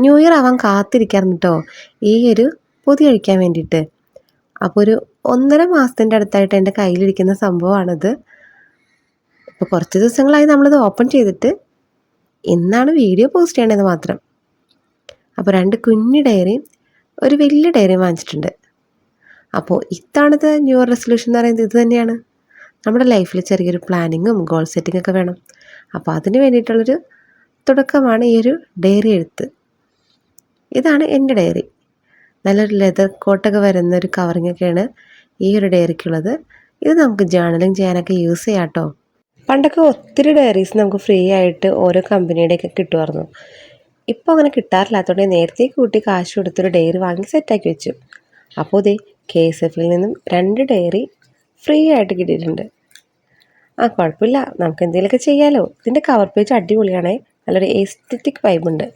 New year ആവാൻ കാത്തിരിക്കാറുണ്ട് കേട്ടോ ഈ ഒരു പൊതി കഴിക്കാൻ വേണ്ടിയിട്ട്. അപ്പോൾ ഒരു 1.5 മാസത്തിൻ്റെ അടുത്തായിട്ട് എൻ്റെ കയ്യിലിരിക്കുന്ന സംഭവമാണിത്. ഇപ്പോൾ കുറച്ച് ദിവസങ്ങളായി നമ്മളിത് ഓപ്പൺ ചെയ്തിട്ട്, ഇന്നാണ് വീഡിയോ പോസ്റ്റ് ചെയ്യേണ്ടത് മാത്രം. അപ്പോൾ 2 കുഞ്ഞു ഡയറിയും ഒരു വലിയ ഡയറിയും വാങ്ങിച്ചിട്ടുണ്ട്. അപ്പോൾ ഇത്തവണത്തെ ന്യൂ ഇയർ റെസൊല്യൂഷൻ എന്ന് പറയുന്നത് ഇത് തന്നെയാണ്. നമ്മുടെ ലൈഫിൽ ചെറിയൊരു പ്ലാനിങ്ങും ഗോൾ സെറ്റിങ്ങൊക്കെ വേണം. അപ്പോൾ അതിന് വേണ്ടിയിട്ടുള്ളൊരു തുടക്കമാണ് ഈ ഒരു ഡയറി എഴുത്ത്. ഇതാണ് എൻ്റെ ഡയറി. നല്ലൊരു ലെതർ കോട്ടൊക്കെ വരുന്നൊരു കവറിങ്ങൊക്കെയാണ് ഈ ഒരു ഡയറിക്കുള്ളത്. ഇത് നമുക്ക് ജേർണലിങ് ചെയ്യാനൊക്കെ യൂസ് ചെയ്യാം കേട്ടോ. പണ്ടൊക്കെ ഒത്തിരി ഡയറീസ് നമുക്ക് ഫ്രീ ആയിട്ട് ഓരോ കമ്പനിയുടെയൊക്കെ കിട്ടുമായിരുന്നു. ഇപ്പോൾ അങ്ങനെ കിട്ടാറില്ലാത്തതുകൊണ്ട് നേരത്തെ കൂട്ടി കാശ് കൊടുത്തൊരു ഡയറി വാങ്ങി സെറ്റാക്കി വെച്ചു. അപ്പോൾ ഇതേ KSFൽ നിന്നും 2 ഡയറി ഫ്രീ ആയിട്ട് കിട്ടിയിട്ടുണ്ട്. കുഴപ്പമില്ല, നമുക്ക് എന്തെങ്കിലുമൊക്കെ ചെയ്യാമല്ലോ. ഇതിൻ്റെ കവർ പേജ് അടിപൊളിയാണേ, നല്ലൊരു എസ്തെറ്റിക് വൈബുണ്ട്.